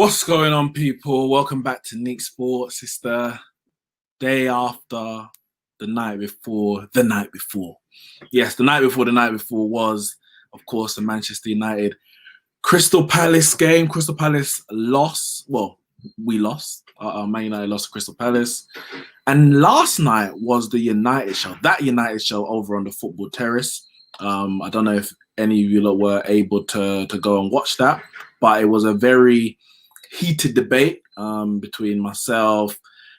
What's going on, people? Welcome back to Neeks Sports. It's the day after the night before the night before. Yes, the night before was, of course, the Manchester United Crystal Palace game. Crystal Palace lost. Well, we lost. Man United lost to Crystal Palace. And last night was the United show. That United show over on the Football Terrace. I don't know if any of you lot were able to go and watch that, but it was a very heated debate between myself,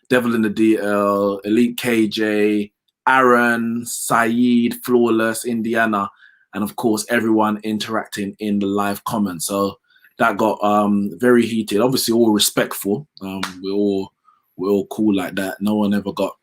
Devil in the DL, Elite KJ, Aaron, Saeed, Flawless, Indiana, and of course everyone interacting in the live comments. So that got very heated. Obviously, all respectful. We're all cool like that. No one ever got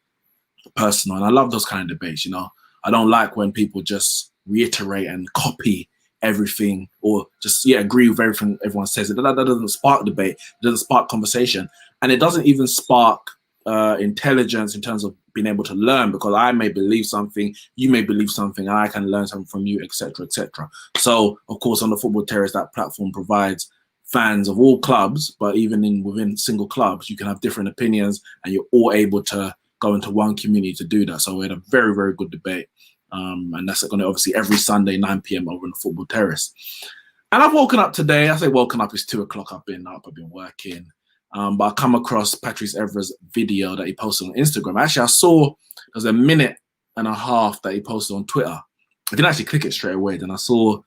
personal, and I love those kind of debates. You know, I don't like when people just reiterate and copy everything or just agree with everything everyone says. That doesn't spark debate, it doesn't spark conversation, and it doesn't even spark intelligence in terms of being able to learn, because I may believe something, you may believe something, and I can learn something from you, etc., etc. So of course on the Football Terrace, that platform provides fans of all clubs, but even within single clubs you can have different opinions and you're all able to go into one community to do that. So we had a very, very good debate. And that's going to obviously every Sunday 9 p.m. over on the Football Terrace. And I've woken up today. I say woken up, it's 2 o'clock. I've been working. But I come across Patrice Evra's video that he posted on Instagram. Actually, I saw there's a minute and a half that he posted on Twitter. I didn't actually click it straight away. Then I saw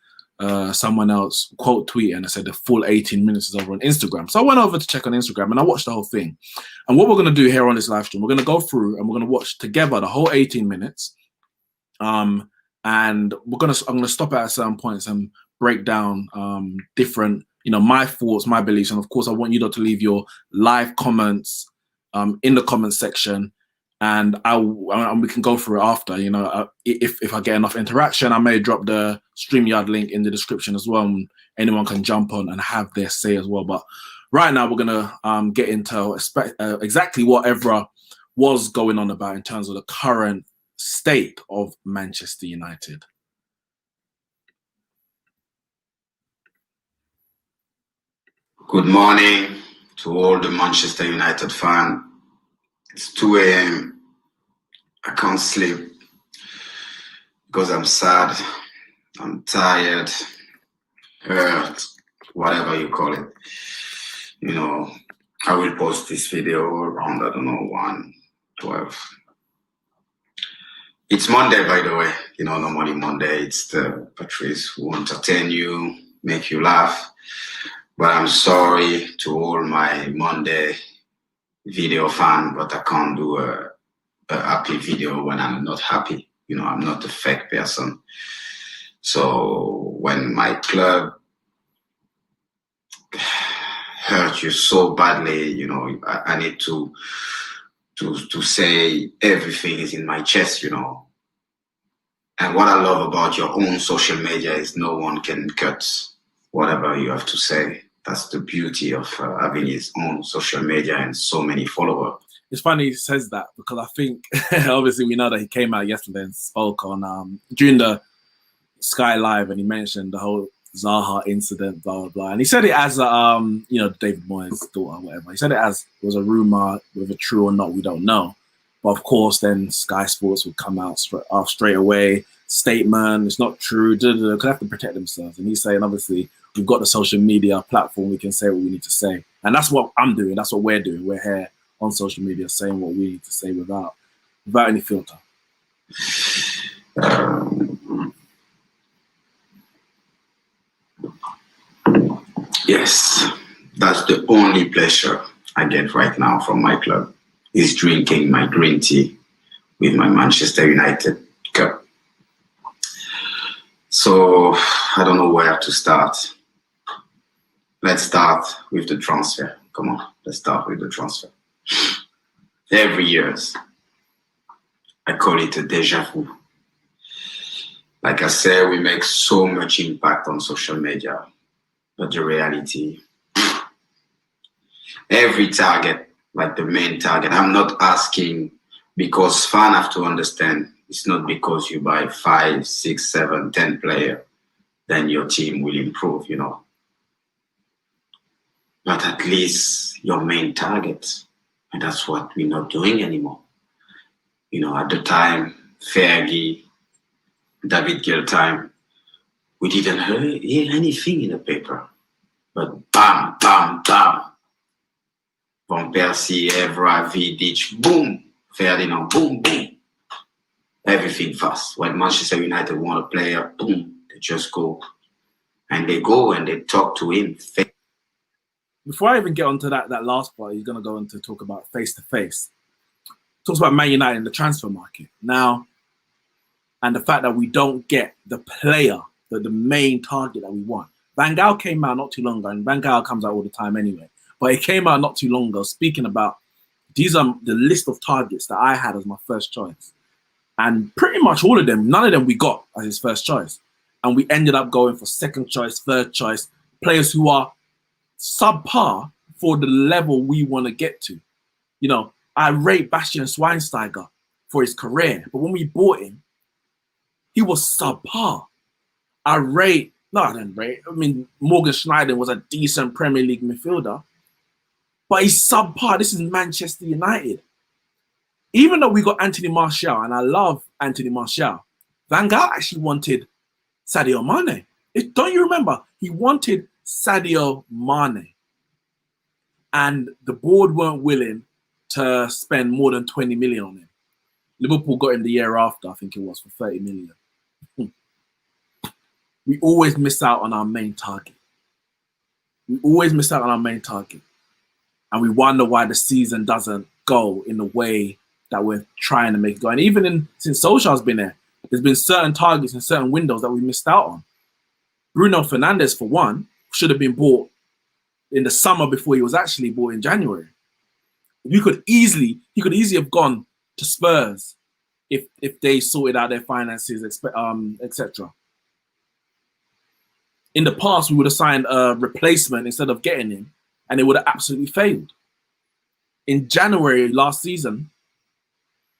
someone else quote tweet and it said the full 18 minutes is over on Instagram. So I went over to check on Instagram and I watched the whole thing. And what we're going to do here on this live stream, we're going to go through and we're going to watch together the whole 18 minutes. And I'm gonna stop at certain points and break down different, my thoughts, my beliefs, and of course I want you to leave your live comments in the comment section, and we can go through it after. If I get enough interaction, I may drop the StreamYard link in the description as well, and anyone can jump on and have their say as well. But right now we're gonna get into exactly what Evra was going on about in terms of the current state of Manchester United. Good morning to all the Manchester United fans. It's 2 a.m. I can't sleep because I'm sad, I'm tired, hurt, whatever you call it. I will post this video around, 1:12. It's Monday, by the way. Normally Monday, it's the Patrice who will entertain you, make you laugh. But I'm sorry to all my Monday video fan, but I can't do a happy video when I'm not happy. I'm not a fake person. So when my club hurt you so badly, I need to say everything is in my chest, And what I love about your own social media is no one can cut whatever you have to say. That's the beauty of having his own social media and so many followers. It's funny he says that, because I think obviously we know that he came out yesterday and spoke on during the Sky Live, and he mentioned the whole Zaha incident, blah blah blah, and he said it as David Moyes' daughter or whatever. He said it as it was a rumor, whether true or not we don't know. But of course, then Sky Sports would come out straight away, statement, it's not true, could have to protect themselves. And he's saying, obviously, we've got the social media platform, we can say what we need to say. And that's what I'm doing, that's what we're doing. We're here on social media saying what we need to say without any filter. Yes, that's the only pleasure I get right now from my club, is drinking my green tea with my Manchester United cup. So I don't know where to start. Let's start with the transfer. Come on, let's start with the transfer. Every year, I call it a deja vu. Like I said, we make so much impact on social media, but the reality, every target, like the main target, I'm not asking, because fans have to understand, it's not because you buy 5, 6, 7, 10 players, then your team will improve, but at least your main target. And that's what we're not doing anymore. You know, at the time, Fergie, David Gill time, we didn't hear anything in the paper. But bam, bam, bam. Van Persie, Evra, Vidic, boom. Ferdinand, boom, boom. Everything fast. When Manchester United want a player, boom, they just go. And they go and they talk to him. Before I even get onto that last part, he's going to go on to talk about face-to-face. Talks about Man United in the transfer market. Now, and the fact that we don't get the player, the main target that we want. Van Gaal came out not too long ago, and Van Gaal comes out all the time anyway. But he came out not too long ago speaking about, these are the list of targets that I had as my first choice. And pretty much all of them, none of them we got as his first choice. And we ended up going for second choice, third choice, players who are subpar for the level we want to get to. You know, I rate Bastian Schweinsteiger for his career, but when we bought him, he was subpar. I mean, Morgan Schneider was a decent Premier League midfielder, but he's subpar. This is Manchester United. Even though we got Anthony Martial, and I love Anthony Martial, Van Gaal actually wanted Sadio Mane. Don't you remember? He wanted Sadio Mane. And the board weren't willing to spend more than 20 million on him. Liverpool got him the year after, I think it was, for 30 million. We always miss out on our main target. We always miss out on our main target. And we wonder why the season doesn't go in the way that we're trying to make it go. And even since Solskjaer's been there, there's been certain targets and certain windows that we missed out on. Bruno Fernandes, for one, should have been bought in the summer before he was actually bought in January. He could easily have gone to Spurs if they sorted out their finances, etc. In the past, we would have signed a replacement instead of getting him, and it would have absolutely failed. In January last season,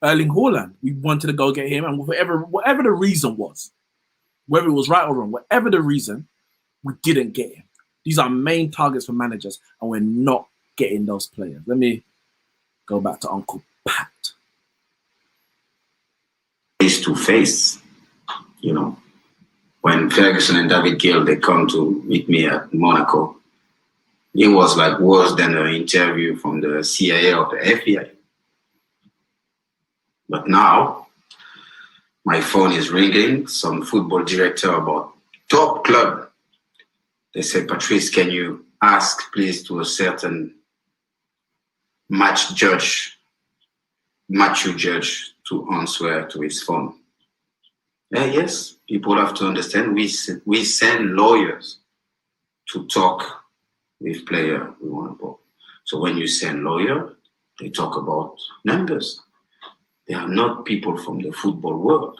Erling Haaland, we wanted to go get him, and whatever the reason was, whether it was right or wrong, whatever the reason, we didn't get him. These are main targets for managers, and we're not getting those players. Let me go back to Uncle Pat. Face to face, you know. When Ferguson and David Gill, they come to meet me at Monaco, it was like worse than an interview from the CIA or the FBI. But now, my phone is ringing, some football director about top club. They say, Patrice, can you ask, please, to a certain match judge to answer to his phone? Yes, people have to understand we send lawyers to talk with player we want to book. So when you send lawyer, they talk about numbers. They are not people from the football world.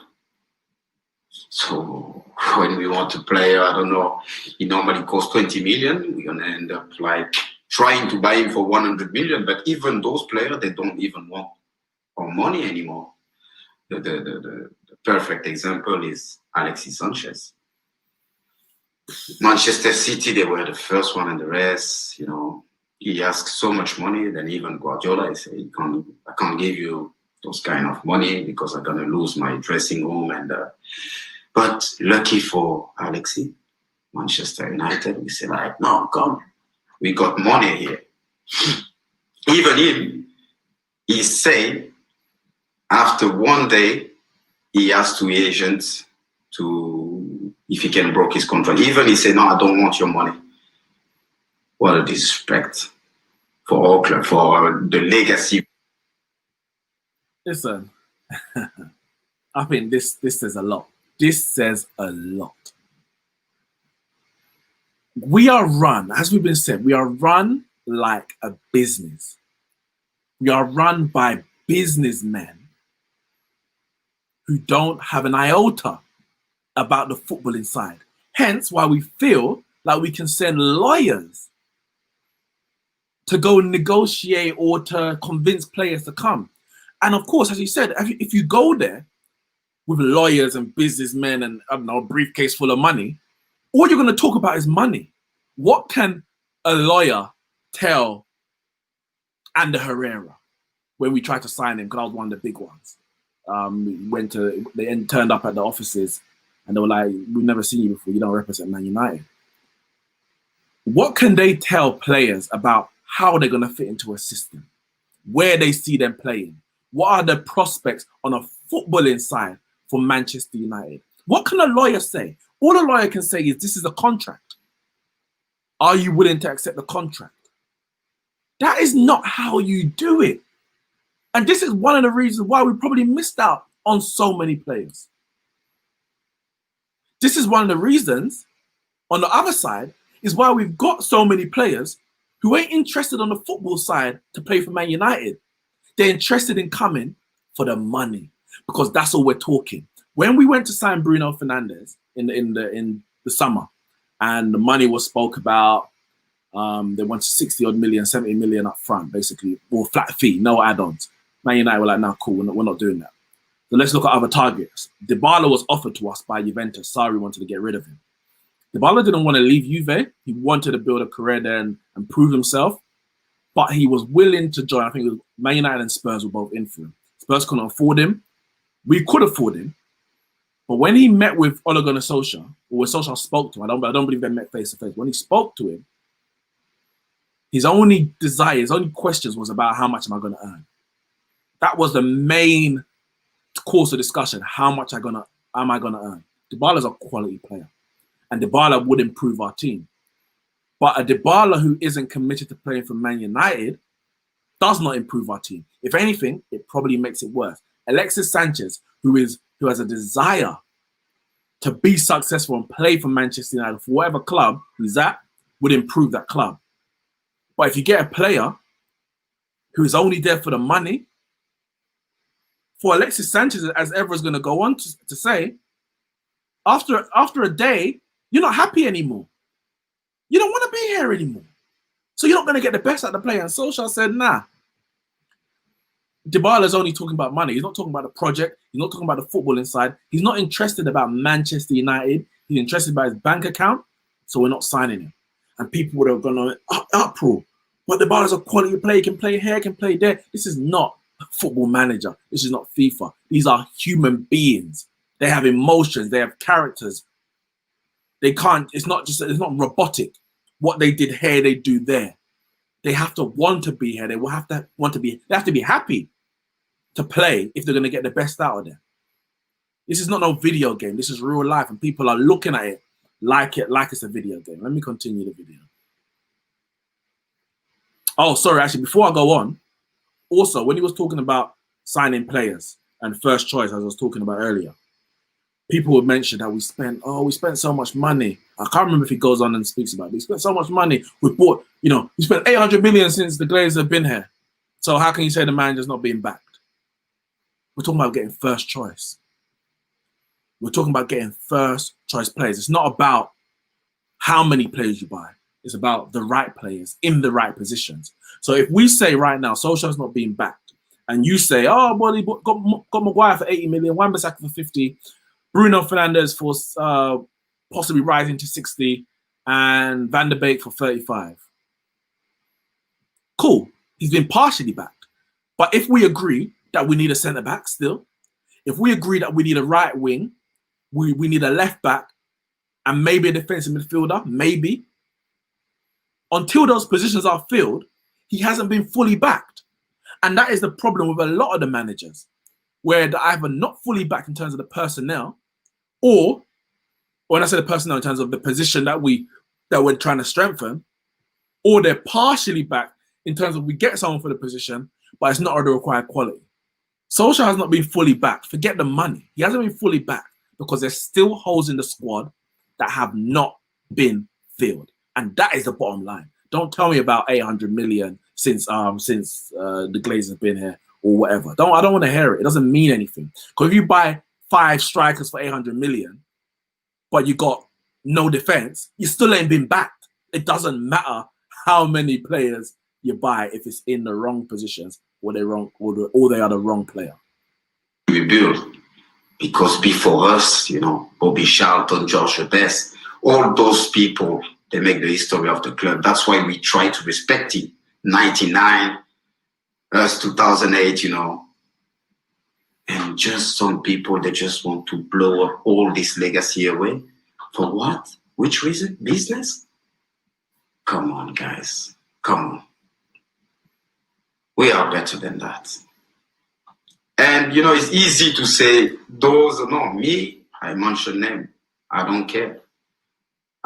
So when we want a player, I don't know, he normally costs 20 million, we're gonna end up like trying to buy him for 100 million, but even those players, they don't even want our money anymore. The perfect example is Alexis Sanchez. Manchester City, they were the first one, and the rest, you know, he asked so much money, then even Guardiola, he said, I can't give you those kind of money because I'm going to lose my dressing room. But lucky for Alexis, Manchester United, we said, like, no, come, we got money here. Even him, he said, after one day, he asked to agents if he can break his contract. Even he said, no, I don't want your money. What a disrespect for our club, for the legacy. Listen, I think this says a lot. This says a lot. We are run, as we've been said, we are run like a business. We are run by businessmen who don't have an iota about the football inside. Hence why we feel like we can send lawyers to go negotiate or to convince players to come. And of course, as you said, if you go there with lawyers and businessmen and, I don't know, a briefcase full of money, all you're going to talk about is money. What can a lawyer tell Ander Herrera when we tried to sign him, because I was one of the big ones. They turned up at the offices and they were like, "We've never seen you before. You don't represent Man United." What can they tell players about how they're going to fit into a system, where they see them playing? What are the prospects on a footballing side for Manchester United? What can a lawyer say? All a lawyer can say is, this is a contract. Are you willing to accept the contract? That is not how you do it. And this is one of the reasons why we probably missed out on so many players. This is one of the reasons, on the other side, is why we've got so many players who ain't interested on the football side to play for Man United. They're interested in coming for the money, because that's all we're talking. When we went to sign Bruno Fernandes in the summer, and the money was spoke about, they wanted 60 odd million, 70 million up front, basically, or flat fee, no add-ons. Man United were like, "Nah, cool, we're not doing that." So let's look at other targets. Dybala was offered to us by Juventus. Sarri wanted to get rid of him. Dybala didn't want to leave Juve. He wanted to build a career there and prove himself. But he was willing to join. I think it was Man United and Spurs were both in for him. Spurs couldn't afford him. We could afford him. But when he met with Ole Gunnar Solskjaer, or when Solskjaer spoke to him, I don't believe they met face to face. When he spoke to him, his only desire, his only questions was about, how much am I going to earn? That was the main course of discussion. How much am I going to earn? Dybala's a quality player, and Dybala would improve our team. But a Dybala who isn't committed to playing for Man United does not improve our team. If anything, it probably makes it worse. Alexis Sanchez, who has a desire to be successful and play for Manchester United, for whatever club he's at, would improve that club. But if you get a player who is only there for the money, for Alexis Sanchez, as Evra's going to go on to say, after a day, you're not happy anymore. You don't want to be here anymore. So you're not going to get the best out of the player. And Solskjaer said, nah. Dybala's only talking about money. He's not talking about the project. He's not talking about the football inside. He's not interested about Manchester United. He's interested about his bank account. So we're not signing him. And people would have gone on uproar. But Dybala's a quality player. He can play here, can play there. This is not a football manager. This is not FIFA. These are human beings. They have emotions. They have characters. They can't, it's not robotic. What they did here, they do there. They have to want to be here. They will have to want to be, they have to be happy to play if they're going to get the best out of them. This is not no video game. This is real life, and people are looking at it like it's a video game. Let me continue the video. Oh, sorry, actually, before I go on, also, when he was talking about signing players and first choice, as I was talking about earlier, people would mention that we spent so much money. I can't remember if he goes on and speaks about it. We spent so much money. We bought, we spent 800 million since the Glazers have been here. So how can you say the manager's not being backed? We're talking about getting first choice. We're talking about getting first choice players. It's not about how many players you buy. It's about the right players in the right positions. So if we say right now, Solskjaer's not being backed, and you say, oh, well, he got Maguire for 80 million, Wan-Bissaka for 50, Bruno Fernandes for possibly rising to 60, and Van der Beek for 35. Cool. He's been partially backed. But if we agree that we need a centre-back still, if we agree that we need a right wing, we need a left-back, and maybe a defensive midfielder, maybe, until those positions are filled, he hasn't been fully backed. And that is the problem with a lot of the managers, where they're either not fully backed in terms of the personnel, or when I say the personnel in terms of the position that we're trying to strengthen, or they're partially backed in terms of we get someone for the position, but it's not the required quality. Solskjaer has not been fully backed. Forget the money. He hasn't been fully backed because there's still holes in the squad that have not been filled. And that is the bottom line. Don't tell me about 800 million since the Glazers have been here or whatever. I don't want to hear it. It doesn't mean anything. Because if you buy 5 strikers for 800 million, but you got no defense, you still ain't been backed. It doesn't matter how many players you buy if it's in the wrong positions or they are the wrong player. We build, because before us, Bobby Charlton, Joshua Best, all those people, They make the history of the club. That's why we try to respect it. 99, us 2008, you know. And just some people, they just want to blow up all this legacy away. For what? Which reason? Business? Come on, guys. Come on. We are better than that. And, you know, it's easy to say, those, no, me, I mention them. I don't care.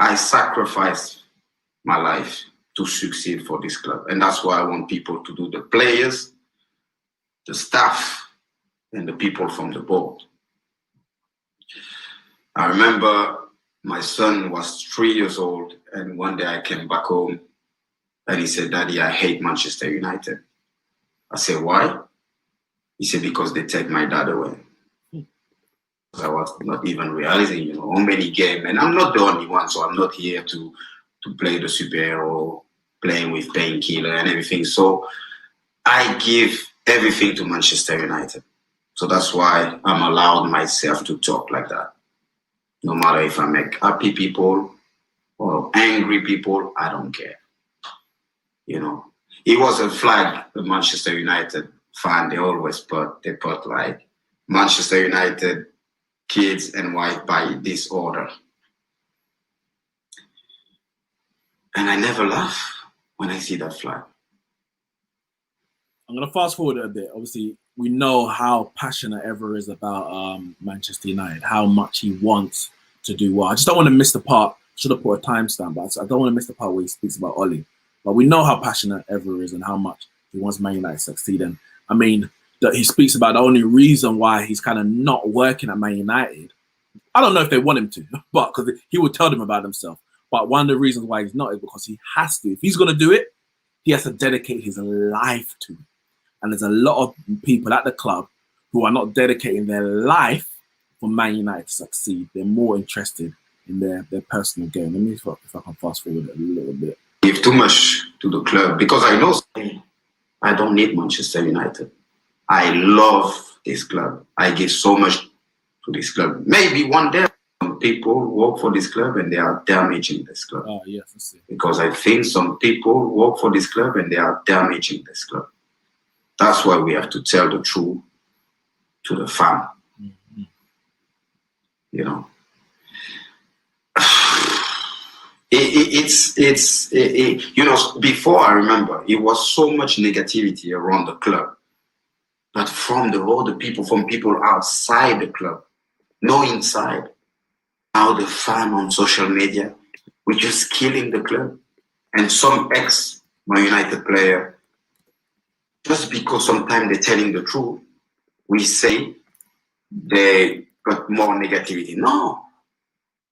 I sacrifice my life to succeed for this club. And that's why I want people to do, the players, the staff, and the people from the board. I remember my son was 3 years old, and one day I came back home and he said, "Daddy, I hate Manchester United." I said, "Why?" He said, "Because they take my dad away." I was not even realizing, you know, how many games, and I'm not the only one, so I'm not here to play the superhero, playing with painkiller and everything. So I give everything to Manchester United. So that's why I'm allowed myself to talk like that. No matter if I make happy people or angry people, I don't care. You know, it was a flag the Manchester United fan, they always put like Manchester United kids and white by disorder. And I never laugh when I see that flag. I'm going to fast forward a bit. Obviously, we know how passionate Evra is about Manchester United, how much he wants to do well. I just don't want to miss the part. Should have put a timestamp, but I don't want to miss the part where he speaks about OLE. But we know how passionate Evra is and how much he wants Man United to succeed. And I mean, that he speaks about the only reason why he's kind of not working at Man United. I don't know if they want him to, but because he would tell them about himself. But one of the reasons why he's not is because he has to. If he's going to do it, he has to dedicate his life to it. And there's a lot of people at the club who are not dedicating their life for Man United to succeed. They're more interested in their personal gain. Let me see if I can fast forward a little bit. Give too much to the club because I know I don't need Manchester United. I love this club. I give so much to this club. Maybe one day some people work for this club and they are damaging this club. Oh, yes, I see. Because I think some people work for this club and they are damaging this club. That's why we have to tell the truth to the fan. Mm-hmm. You know, you know, before I remember, it was so much negativity around the club, but from the other people, from people outside the club, no inside. Now the fan on social media, we're just killing the club, and some ex-Man United player. Just because sometimes they're telling the truth, we say they got more negativity. No,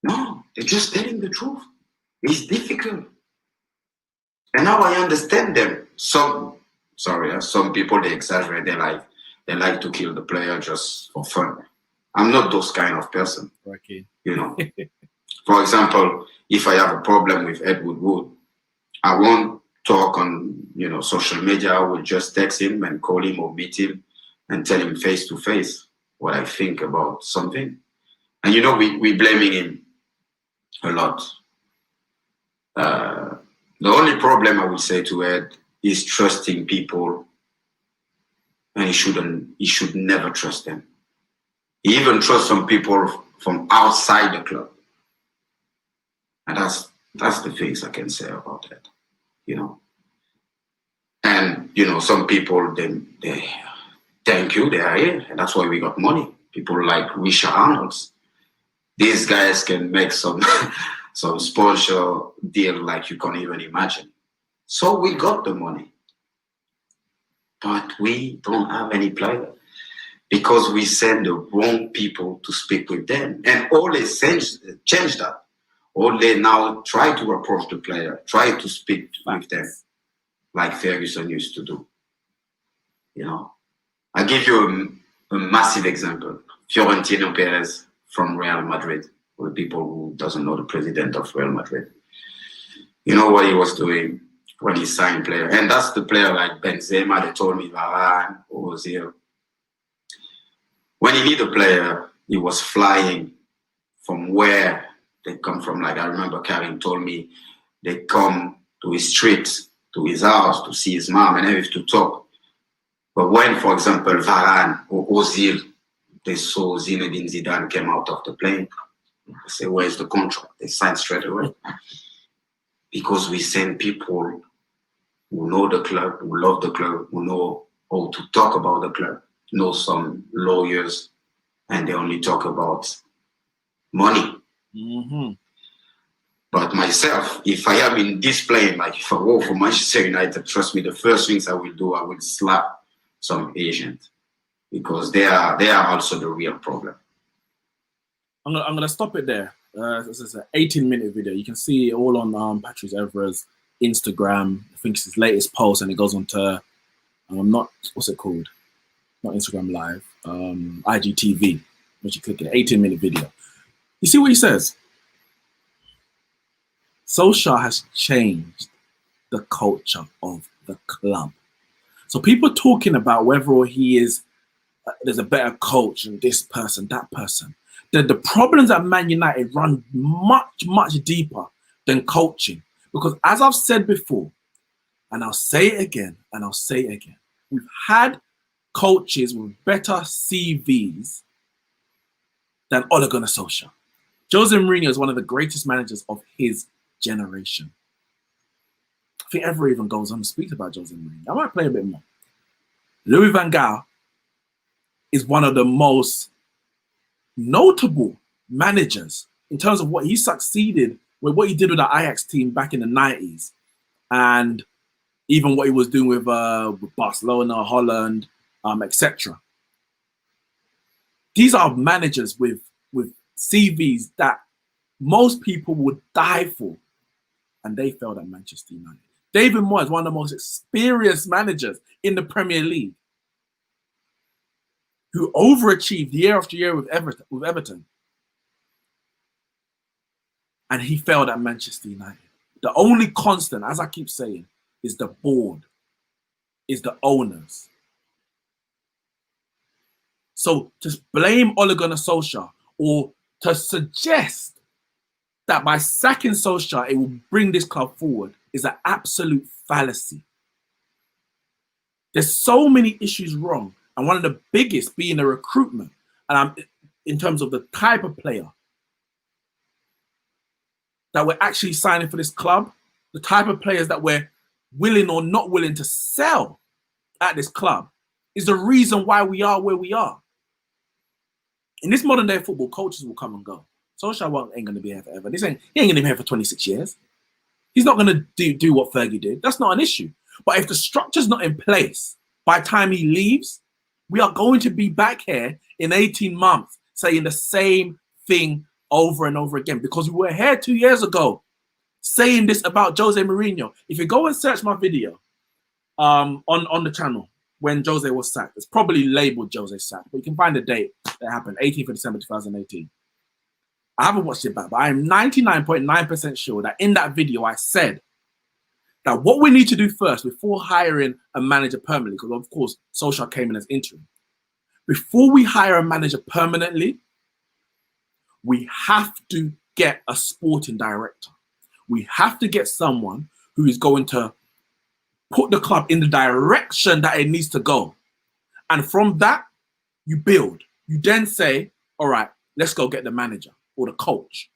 they're just telling the truth. It's difficult. And now I understand them. Some people, they exaggerate. They like to kill the player just for fun. I'm not those kind of person. Okay. You know. For example, if I have a problem with Edward Wood, I won't talk on, you know, social media. I will just text him and call him or meet him and tell him face to face what I think about something. And you know, we blaming him a lot. The only problem I would say to Ed is trusting people, and he should never trust them. He even trusts some people from outside the club. And that's the things I can say about that. You know, and you know, some people they thank you, they are here, and that's why we got money. People like Richard Arnold's. These guys can make some some sponsor deal like you can't even imagine. So we got the money, but we don't have any player because we send the wrong people to speak with them, and all they change that. Or they now try to approach the player, try to speak with them, like Ferguson used to do. You know, I give you a massive example: Florentino Perez from Real Madrid. For the people who doesn't know the president of Real Madrid, you know what he was doing when he signed player, and that's the player like Benzema. They told me Varane, Ozil. When he need a player, he was flying from where they come from. Like I remember Karim told me they come to his street, to his house, to see his mom and everything, to talk. But when, for example, Varane or Ozil, they saw Zinedine Zidane came out of the plane, they say, where's the contract? They sign straight away. Because we send people who know the club, who love the club, who know how to talk about the club, know some lawyers, and they only talk about money. Mm-hmm. But myself, if I am in this plane, like if I work for Manchester United, trust me, the first things I will do, I will slap some agent, because they are also the real problem. I'm gonna stop it there. This is an 18-minute video. You can see it all on Patrice Evra's Instagram. I think it's his latest post, and it goes on to not, what's it called? Not Instagram Live, IGTV. Once you click it, 18-minute video. You see what he says? Solskjaer has changed the culture of the club. So people talking about whether he is, there's a better coach than this person, that person. The problems at Man United run much, much deeper than coaching. Because as I've said before, and I'll say it again, and I'll say it again, we've had coaches with better CVs than Ole Gunnar Solskjaer. Jose Mourinho is one of the greatest managers of his generation. I think Evra even goes on to speak about Jose Mourinho. I might play a bit more. Louis van Gaal is one of the most notable managers in terms of what he succeeded with, what he did with the Ajax team back in the 90s, and even what he was doing with Barcelona, Holland, etc. These are managers with CVs that most people would die for, and they failed at Manchester United. David Moyes, one of the most experienced managers in the Premier League, who overachieved year after year with Everton. And he failed at Manchester United. The only constant, as I keep saying, is the board, is the owners. So to blame Ole Gunnar Solskjaer, or to suggest that by sacking Solskjaer, it will bring this club forward, is an absolute fallacy. There's so many issues wrong. And one of the biggest being the recruitment. And in terms of the type of player that we're actually signing for this club, the type of players that we're willing or not willing to sell at this club, is the reason why we are where we are. In this modern day football, coaches will come and go. Solskjaer ain't going to be here forever. He ain't going to be here for 26 years. He's not going to do what Fergie did. That's not an issue. But if the structure's not in place by the time he leaves, we are going to be back here in 18 months saying the same thing over and over again, because we were here 2 years ago saying this about Jose Mourinho. If you go and search my video on the channel when Jose was sacked, it's probably labeled Jose sacked, but you can find the date that happened, 18th of December 2018. I haven't watched it back, but I'm 99.9% sure that in that video I said that what we need to do first before hiring a manager permanently, because of course Solskjaer came in as interim, before we hire a manager permanently, we have to get a sporting director. We have to get someone who is going to put the club in the direction that it needs to go. And from that, you build. You then say, all right, let's go get the manager or the coach.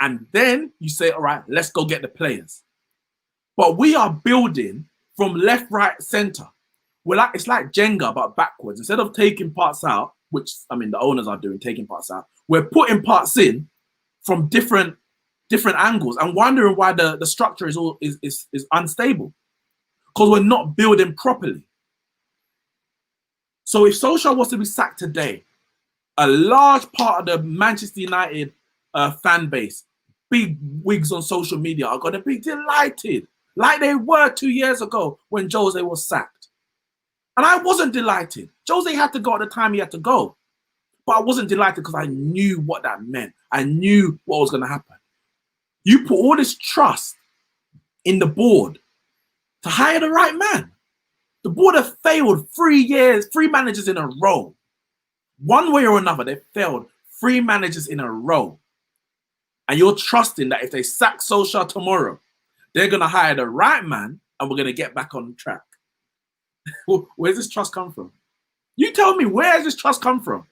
And then you say, all right, let's go get the players. But we are building from left, right, center. It's like Jenga, but backwards. Instead of taking parts out, which, I mean, the owners are doing, taking parts out, we're putting parts in from different angles and wondering why the structure is unstable, because we're not building properly. So if Solskjaer was to be sacked today, a large part of the Manchester United fan base, big wigs on social media, are going to be delighted, like they were 2 years ago when Jose was sacked. And I wasn't delighted. Jose had to go at the time he had to go. But I wasn't delighted because I knew what that meant. I knew what was going to happen. You put all this trust in the board to hire the right man. The board have failed 3 managers in a row. One way or another, they failed 3 managers in a row. And you're trusting that if they sack Solskjaer tomorrow, They're going to hire the right man and we're going to get back on track. Where's this trust come from? You tell me, where has this trust come from?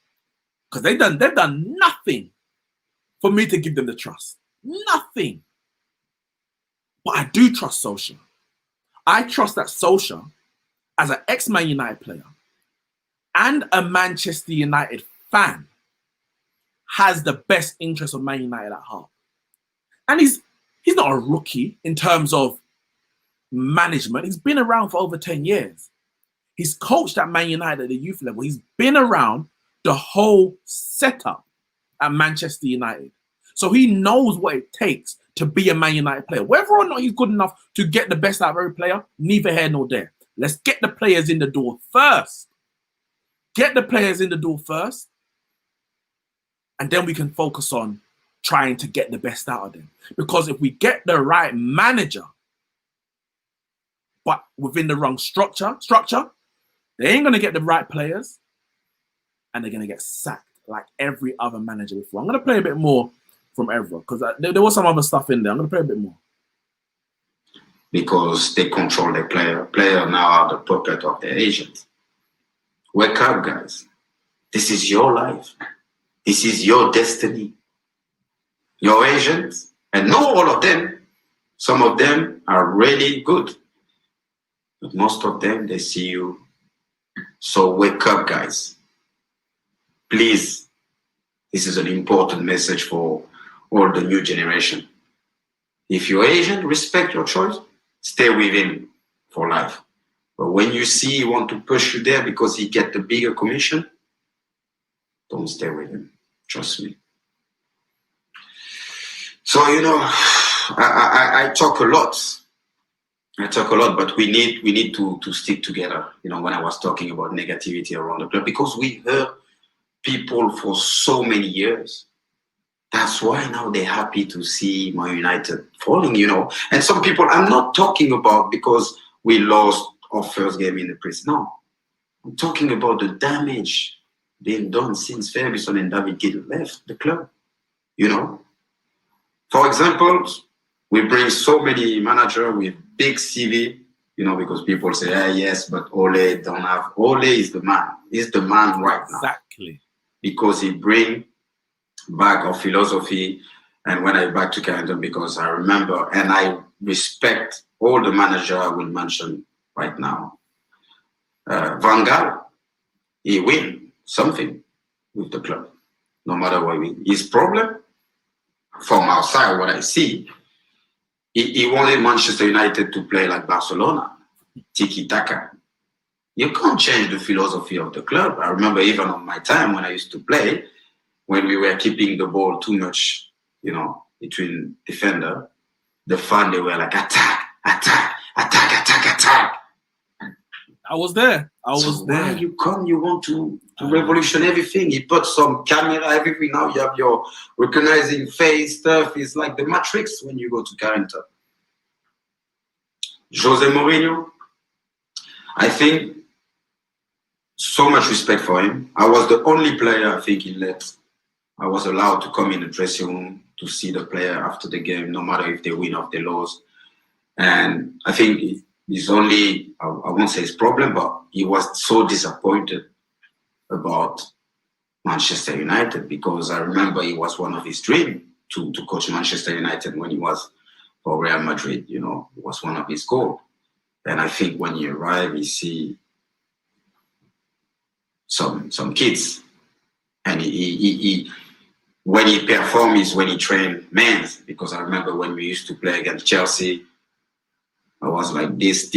Because they've done nothing for me to give them the trust. Nothing. But I do trust Solskjaer. I trust that Solskjaer, as an ex-Man United player and a Manchester United fan, has the best interest of Man United at heart. And he's not a rookie in terms of management. He's been around for over 10 years. He's coached at Man United at the youth level. He's been around the whole setup at Manchester United. So he knows what it takes to be a Man United player. Whether or not he's good enough to get the best out of every player, neither here nor there. Let's get the players in the door first. Get the players in the door first. And then we can focus on trying to get the best out of them. Because if we get the right manager, but within the wrong structure, they ain't going to get the right players and they're going to get sacked like every other manager before. I'm going to play a bit more from Evra because there was some other stuff in there. I'm going to play a bit more. Because they control the player. Player now are the puppet of their agent. Wake up, guys. This is your life. This is your destiny. Your agents, and not all of them, some of them are really good. But most of them, they see you. So wake up, guys. Please, this is an important message for all the new generation. If you're Asian, respect your choice. Stay with him for life. But when you see he want to push you there because he get the bigger commission, don't stay with him. Trust me. So, you know, I talk a lot. But we need to stick together. You know, when I was talking about negativity around the club, because we heard people for so many years. That's why now they're happy to see Man United falling, you know. And some people, I'm not talking about because we lost our first game in the press. No, I'm talking about the damage being done since Ferguson and David Gill left the club, you know. For example, we bring so many managers with big CV, you know, because people say, yes, but Ole don't have. Ole is the man. He's the man right now. Exactly. Because he bring back our philosophy. And when I back to Carrington, because I remember and I respect all the manager I will mention right now. Van Gaal, he win something with the club, no matter what. His problem, from outside, what I see, he wanted Manchester United to play like Barcelona, tiki-taka. You can't change the philosophy of the club. I remember even on my time when I used to play, when we were keeping the ball too much, you know, between defender, the fan, they were like, attack, attack, attack, attack, attack. I was there. Why you come, you want to revolution everything. He put some camera, everything. Now you have your recognizing face stuff. It's like the Matrix when you go to Carrington. Jose Mourinho, I think so much respect for him. I was the only player I think he let. I was allowed to come in the dressing room to see the player after the game, no matter if they win or they lose. And I think he's only, I won't say his problem, but he was so disappointed about Manchester United because I remember it was one of his dreams to coach Manchester United when he was for Real Madrid, you know, it was one of his goals. And I think when you arrive, you see some kids, and he when he performs is when he trains men. Because I remember when we used to play against Chelsea, I was like this.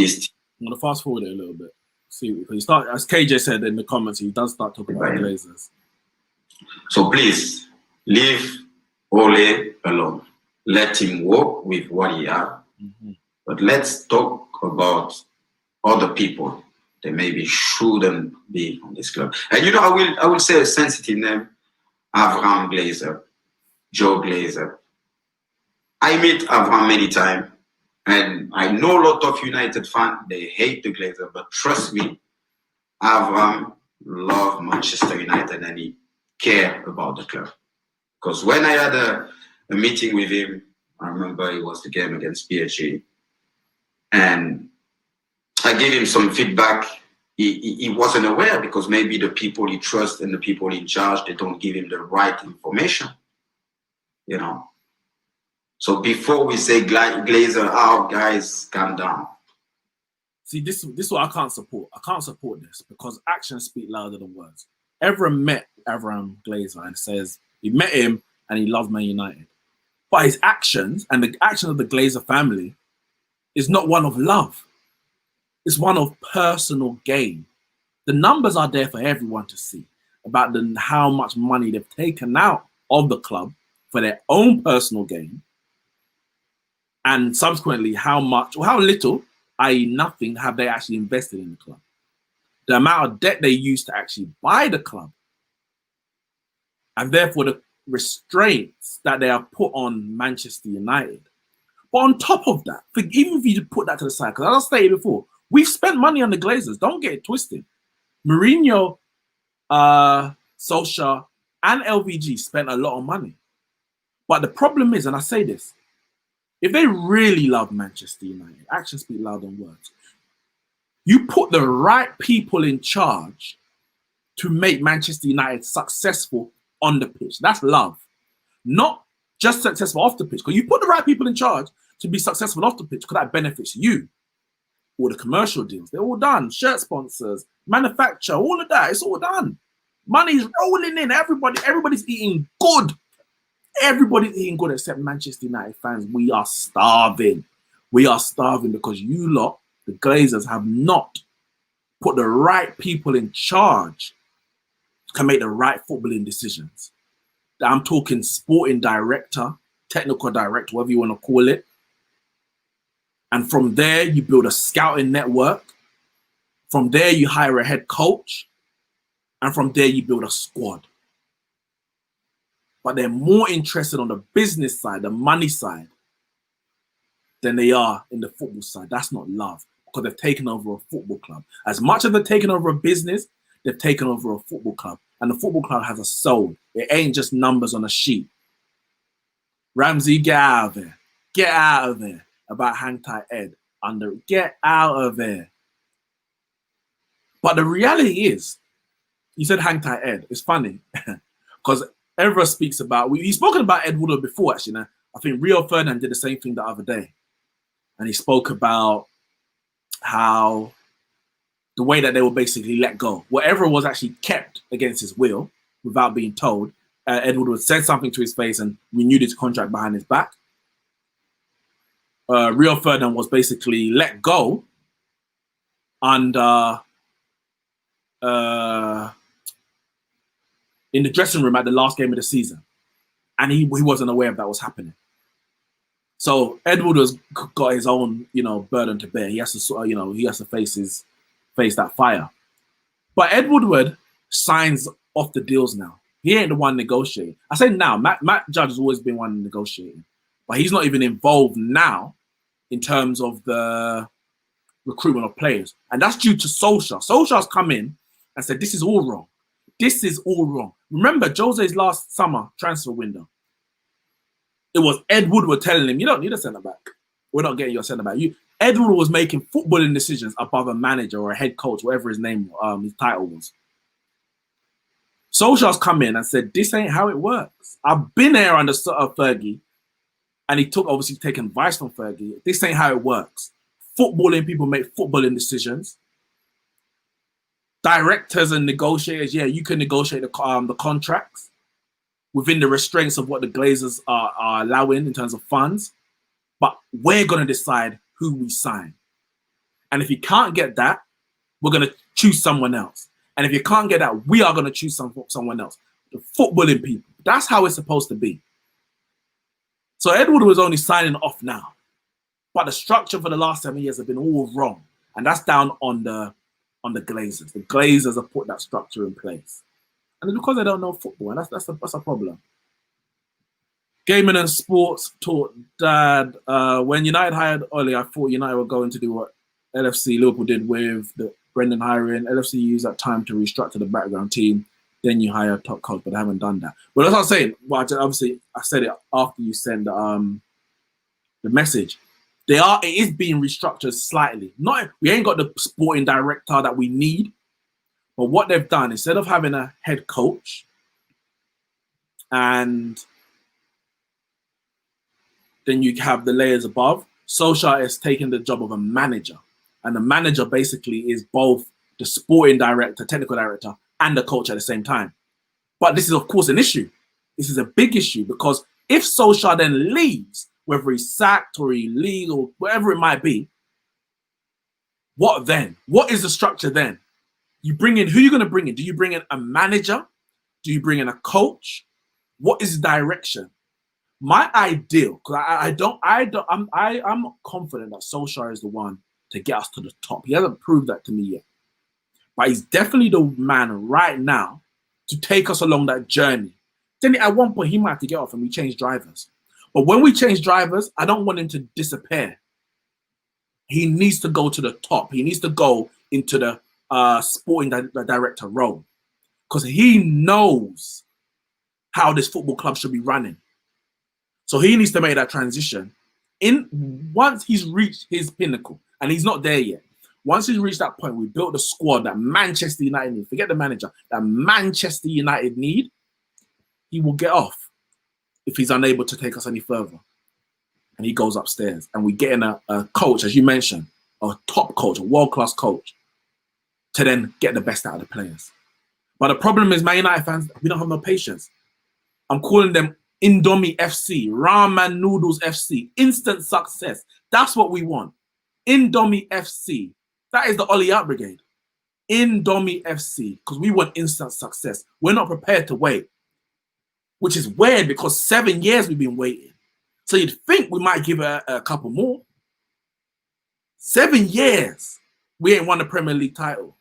I'm gonna fast forward it a little bit. See, because he start, as KJ said in the comments, he does start talking about the Glazers. So please leave Ole alone. Let him work with what he has. Mm-hmm. But let's talk about other people that maybe shouldn't be on this club. And you know, I will say a sensitive name: Avram Glazer, Joe Glazer. I meet Avram many times, and I know a lot of United fans, they hate the Glazer, but trust me, Avram loves Manchester United and he cares about the club. Because when I had a meeting with him, I remember it was the game against PSG. And I gave him some feedback. He wasn't aware because maybe the people he trusts and the people in charge, they don't give him the right information, you know. So before we say Glazer out, guys, calm down. See, this is what I can't support. I can't support this because actions speak louder than words. Evra met Avram Glazer and says he met him and he loved Man United. But his actions and the action of the Glazer family is not one of love. It's one of personal gain. The numbers are there for everyone to see about how much money they've taken out of the club for their own personal gain, and subsequently how much or how little, i.e. nothing, have they actually invested in the club. The amount of debt they used to actually buy the club, and therefore the restraints that they have put on Manchester United. But on top of that, even if you put that to the side, because as I stated before, we've spent money on the Glazers. Don't get it twisted. Mourinho, Solskjaer, and LVG spent a lot of money. But the problem is, and I say this, if they really love Manchester United, actions speak louder than words. You put the right people in charge to make Manchester United successful on the pitch. That's love. Not just successful off the pitch. Because you put the right people in charge to be successful off the pitch because that benefits you. All the commercial deals, they're all done. Shirt sponsors, manufacture, all of that, it's all done. Money's rolling in. Everybody's eating good. Everybody's eating good except Manchester United fans. We are starving. We are starving because you lot, the Glazers, have not put the right people in charge to make the right footballing decisions. I'm talking sporting director, technical director, whatever you want to call it. And from there, you build a scouting network. From there, you hire a head coach. And from there, you build a squad. But they're more interested on the business side, the money side, than they are in the football side. That's not love, because they've taken over a football club. As much as they've taken over a business, they've taken over a football club. And the football club has a soul. It ain't just numbers on a sheet. Ramsey, get out of there. Get out of there. About Hang Tight Ed. Get out of there. But the reality is, you said Hang Tight Ed. It's funny because Evra speaks about, we've spoken about Ed Woodward before, actually. Now, I think Rio Ferdinand did the same thing the other day. And he spoke about how the way that they were basically let go. Whatever was actually kept against his will without being told. Ed Woodward said something to his face and renewed his contract behind his back. Rio Ferdinand was basically let go under in the dressing room at the last game of the season, and he wasn't aware of that was happening. So Edward has got his own, burden to bear. He has to, he has to face that fire. But Ed Woodward signs off the deals now. He ain't the one negotiating. I say now, Matt Judge has always been one negotiating, but he's not even involved now in terms of the recruitment of players. And that's due to Solskjaer. Solskjaer's come in and said, this is all wrong. This is all wrong. Remember Jose's last summer transfer window. It was Ed Woodward telling him, you don't need a centre-back. We're not getting your centre-back. Ed Woodward was making footballing decisions above a manager or a head coach, whatever his name, his title was. Solskjaer's come in and said, this ain't how it works. I've been there under Fergie, and he obviously taken advice from Fergie. This ain't how it works. Footballing people make footballing decisions. Directors and negotiators, yeah, you can negotiate the contracts within the restraints of what the Glazers are allowing in terms of funds. But we're going to decide who we sign. And if you can't get that, we're going to choose someone else. And if you can't get that, we are going to choose someone else. The footballing people. That's how it's supposed to be. So Edward was only signing off now. But the structure for the last 7 years have been all wrong. And that's down on the Glazers. The Glazers have put that structure in place. And it's because they don't know football. And that's a problem. Gaming and Sports taught Dad, when United hired OLE, I thought United were going to do what LFC Liverpool did with the Brendan hiring. LFC used that time to restructure the background team. Then you hire a top coach, but they haven't done that. But that's what I'm saying. Well, obviously, I said it after you sent the message. It is being restructured slightly. We ain't got the sporting director that we need, but what they've done, instead of having a head coach and then you have the layers above, Solskjaer has taken the job of a manager. And the manager basically is both the sporting director, technical director, and the coach at the same time. But this is, of course, an issue. This is a big issue because if Solskjaer then leaves, whether he's sacked or he leaves or whatever it might be, what then? What is the structure then? You bring in, who are you going to bring in? Do you bring in a manager? Do you bring in a coach? What is the direction? My ideal, because I'm confident that Solskjaer is the one to get us to the top. He hasn't proved that to me yet. But he's definitely the man right now to take us along that journey. Then at one point, he might have to get off and we change drivers. But when we change drivers, I don't want him to disappear. He needs to go to the top. He needs to go into the sporting director role because he knows how this football club should be running. So he needs to make that transition. Once he's reached his pinnacle, and he's not there yet. Once he's reached that point, we built the squad that Manchester United need. Forget the manager. That Manchester United need. He will get off if he's unable to take us any further. And he goes upstairs. And we get in a coach, as you mentioned, a top coach, a world-class coach, to then get the best out of the players. But the problem is, Man United fans, we don't have no patience. I'm calling them Indomie FC, Ramen Noodles FC, instant success. That's what we want. Indomie FC. That is the OLE out brigade. Indomie FC, because we want instant success. We're not prepared to wait, which is weird because 7 years we've been waiting. So you'd think we might give it a couple more. 7 years we ain't won the Premier League title.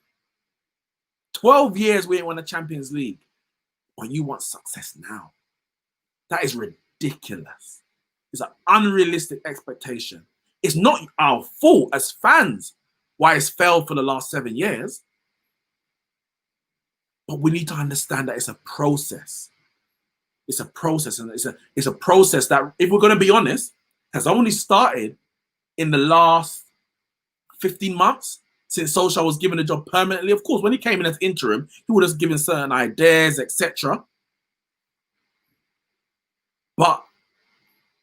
12 years we ain't won the Champions League. But you want success now. That is ridiculous. It's an unrealistic expectation. It's not our fault as fans why it's failed for the last 7 years. But we need to understand that it's a process. It's a process, and it's a process that, if we're going to be honest, has only started in the last 15 months since Solskjaer was given the job permanently. Of course, when he came in as interim, he would have given certain ideas, etc. But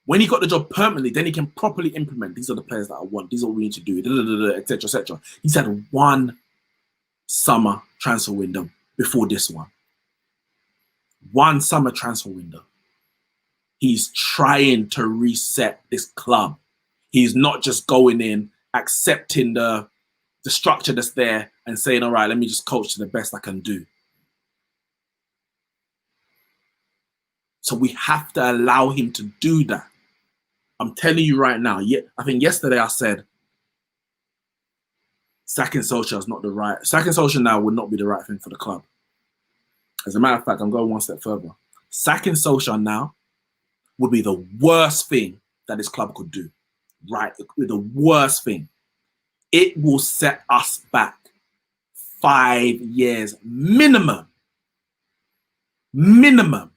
when he got the job permanently, then he can properly implement. These are the players that I want. These are what we need to do, etc., etc. He's had one summer transfer window before this one. One summer transfer window. He's trying to reset this club. He's not just going in, accepting the structure that's there and saying, all right, let me just coach to the best I can do. So we have to allow him to do that. I'm telling you right now. I think yesterday I said sacking Solskjaer is not the right. Sacking Solskjaer now would not be the right thing for the club. As a matter of fact, I'm going one step further. Sacking Solskjaer now would be the worst thing that this club could do. Right? It would be the worst thing. It will set us back 5 years minimum. Minimum.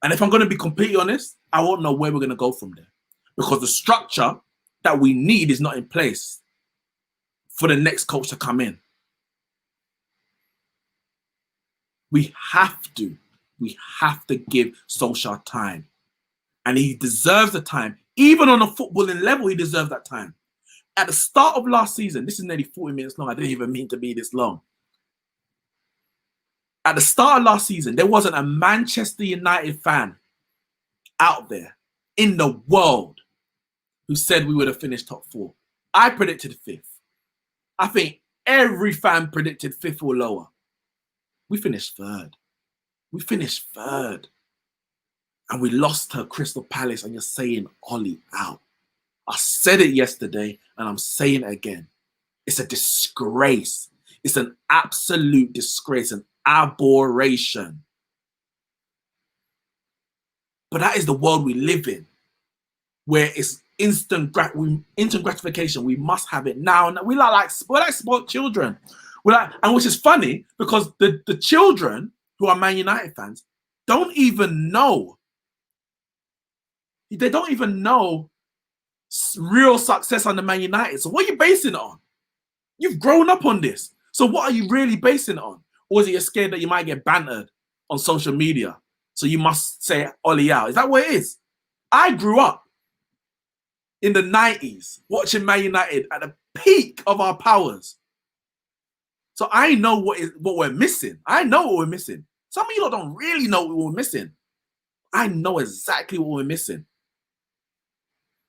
And if I'm going to be completely honest, I won't know where we're going to go from there. Because the structure that we need is not in place for the next coach to come in. We have to give Solskjaer time. And he deserves the time. Even on a footballing level, he deserves that time. At the start of last season, this is nearly 40 minutes long. I didn't even mean to be this long. At the start of last season, there wasn't a Manchester United fan out there in the world who said we would have finished top 4. I predicted 5th. I think every fan predicted 5th or lower. We finished 3rd. We finished 3rd. And we lost to Crystal Palace, and you're saying OLE out. I said it yesterday, and I'm saying it again. It's a disgrace. It's an absolute disgrace, an aberration. But that is the world we live in, where it's instant gratification. We must have it now. And we're like spoiled children. And which is funny because the children who are Man United fans don't even know. They don't even know real success under Man United. So what are you basing it on? You've grown up on this. So what are you really basing it on? Or is it you're scared that you might get bantered on social media? So you must say Ole out. Is that what it is? I grew up in the 90s watching Man United at the peak of our powers. So I know what we're missing. I know what we're missing. Some of you don't really know what we're missing. I know exactly what we're missing.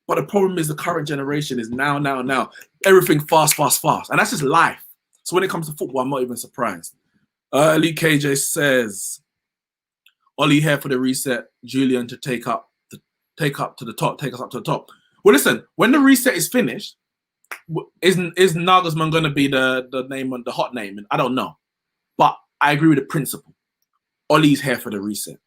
But the problem is the current generation is now. Everything fast. And that's just life. So when it comes to football, I'm not even surprised. Lee KJ says, Ole here for the reset, Julian to take us up to the top. Well, listen, when the reset is finished, is Nagelsmann going to be the name, the hot name? I don't know. But I agree with the principle. Ole's here for the reset.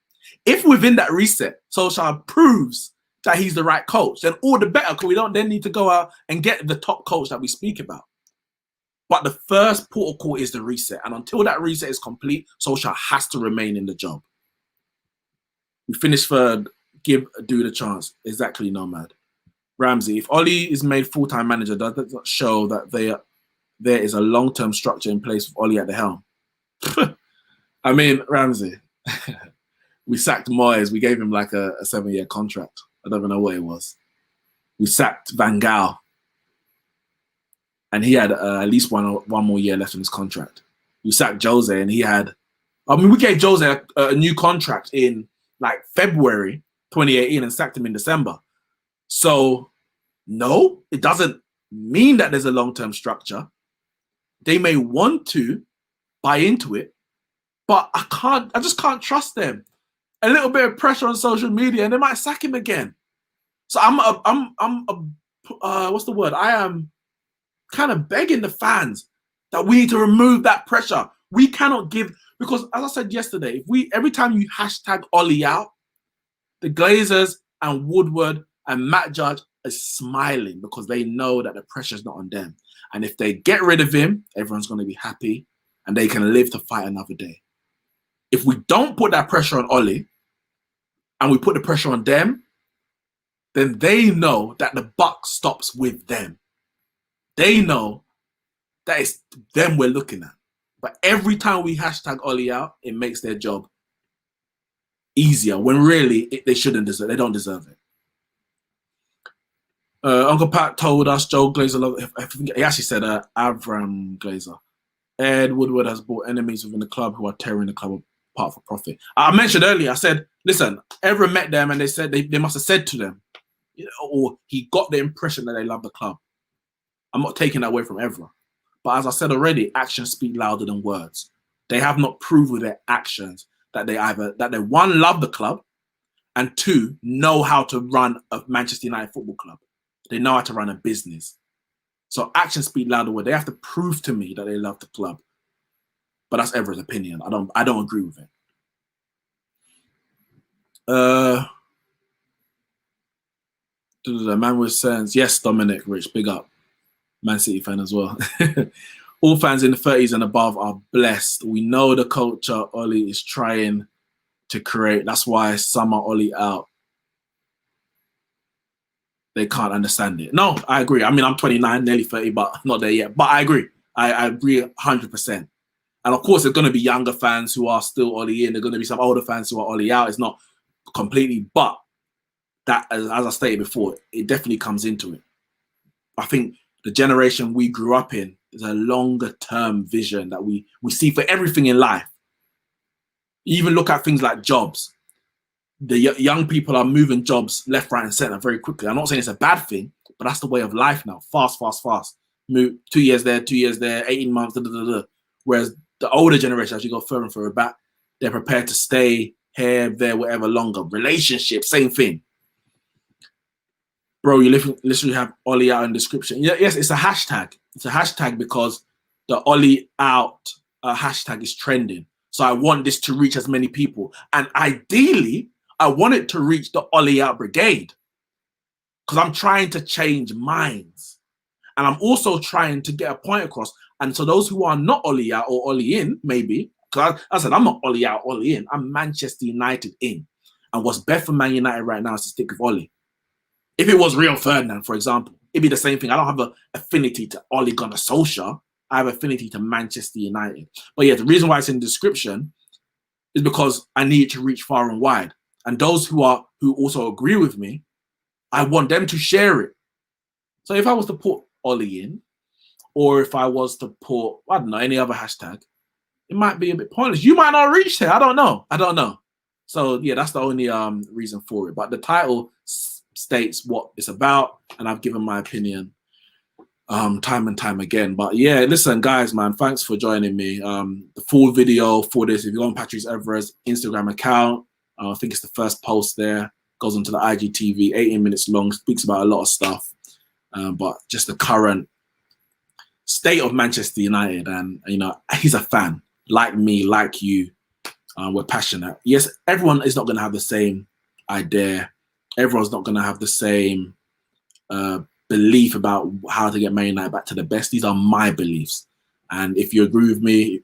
If within that reset, Solskjaer proves that he's the right coach, then all the better, because we don't then need to go out and get the top coach that we speak about. But the first protocol is the reset. And until that reset is complete, Solskjaer has to remain in the job. We finished third. Give a dude a chance. Exactly, Nomad. Ramsey, if Ole is made full-time manager, does that not show that there is a long-term structure in place with Ole at the helm? I mean, Ramsey, we sacked Moyes. We gave him like a 7-year contract. I don't even know what it was. We sacked Van Gaal. And he had at least one more year left in his contract. We sacked Jose and he had... I mean, we gave Jose a new contract in like February 2018 and sacked him in December. So, no, it doesn't mean that there's a long-term structure. They may want to buy into it, but I just can't trust them. A little bit of pressure on social media and they might sack him again. So what's the word? I am kind of begging the fans that we need to remove that pressure. We cannot give, because as I said yesterday, every time you hashtag Ole out, the Glazers and Woodward and Matt Judge are smiling because they know that the pressure's not on them. And if they get rid of him, everyone's going to be happy and they can live to fight another day. If we don't put that pressure on Ole and we put the pressure on them, then they know that the buck stops with them. They know that it's them we're looking at. But every time we hashtag Ole out, it makes their job easier when really they shouldn't deserve. They don't deserve it. Uncle Pat told us Joe Glazer, he actually said Avram Glazer. Ed Woodward has brought enemies within the club who are tearing the club apart for profit. I mentioned earlier, I said, listen, Evra met them and they said they must have said to them, or he got the impression that they love the club. I'm not taking that away from Evra. But as I said already, actions speak louder than words. They have not proved with their actions that they one, love the club, and two, know how to run a Manchester United football club. They know how to run a business. So actions speak louder than words. They have to prove to me that they love the club. But that's Evra's opinion. I don't agree with it. The man with sense. Yes, Dominic Rich, big up. Man City fan as well. All fans in the 30s and above are blessed. We know the culture Ole is trying to create. That's why some are Ole out. They can't understand it. No, I agree. I mean, I'm 29, nearly 30, but not there yet. But I agree. I agree 100%. And of course, there's going to be younger fans who are still Ole in. There's going to be some older fans who are Ole out. It's not completely, but that, as I stated before, it definitely comes into it. I think the generation we grew up in is a longer term vision that we see for everything in life. You even look at things like jobs. The young people are moving jobs left, right, and center very quickly. I'm not saying it's a bad thing, but that's the way of life now. Fast. Move 2 years there, 2 years there, 18 months, Whereas the older generation, as you go further and further back, they're prepared to stay here, there, whatever longer. Relationships, same thing. Bro, you literally have Ole out in description. Yes, it's a hashtag. It's a hashtag because the Ole out hashtag is trending. So I want this to reach as many people. And ideally, I want it to reach the Ole out brigade because I'm trying to change minds. And I'm also trying to get a point across. And so those who are not Ole out or Ole in, maybe, because I said I'm not Ole out, Ole in. I'm Manchester United in. And what's best for Man United right now is to stick with Ole. If it was Rio Ferdinand, for example, it'd be the same thing. I don't have an affinity to Ole Gunnar Solskjaer. I have affinity to Manchester United. But yeah, the reason why it's in the description is because I need it to reach far and wide. And those who also agree with me, I want them to share it. So if I was to put Ole in, or if I was to put, I don't know, any other hashtag, it might be a bit pointless. You might not reach there. I don't know. So yeah, that's the only reason for it. But the title states what it's about, and I've given my opinion time and time again. But yeah, listen, guys, man, thanks for joining me. The full video for this, if you go on Patrice Evra's Instagram account, I think it's the first post there, goes onto the IGTV, 18 minutes long, speaks about a lot of stuff, but just the current state of Manchester United. And you know, he's a fan, like me, like you. We're passionate. Yes, everyone is not going to have the same idea. Everyone's not going to have the same belief about how to get Man United back to the best. These are my beliefs. And if you agree with me,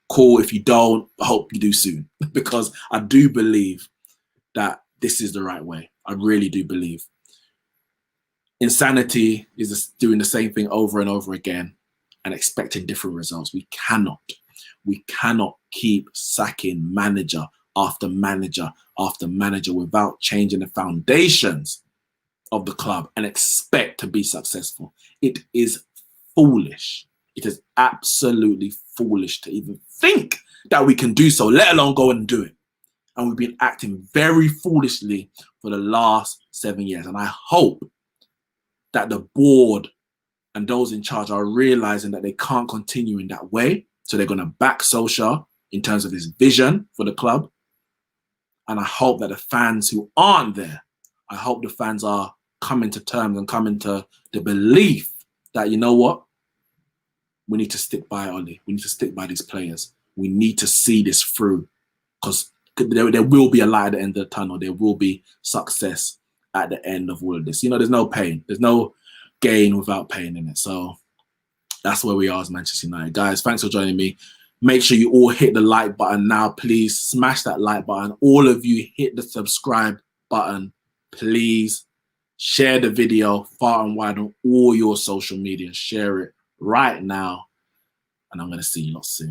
cool. If you don't, I hope you do soon. Because I do believe that this is the right way. I really do believe. Insanity is just doing the same thing over and over again and expecting different results. We cannot keep sacking manager after manager after manager without changing the foundations of the club and expect to be successful. It is foolish. It is absolutely foolish to even think that we can do so, let alone go and do it. And we've been acting very foolishly for the last 7 years. And I hope that the board and those in charge are realizing that they can't continue in that way. So they're going to back Solskjaer in terms of his vision for the club. And I hope that the fans who aren't there, I hope the fans are coming to terms and coming to the belief that, you know what, we need to stick by Ole. We need to stick by these players. We need to see this through, because there will be a light at the end of the tunnel. There will be success at the end of all of this. You know, there's no pain. There's no gain without pain in it. So that's where we are as Manchester United. Guys, thanks for joining me. Make sure you all hit the like button now, please. Smash that like button. All of you hit the subscribe button, please. Share the video far and wide on all your social media. Share it right now. And I'm going to see you lot soon.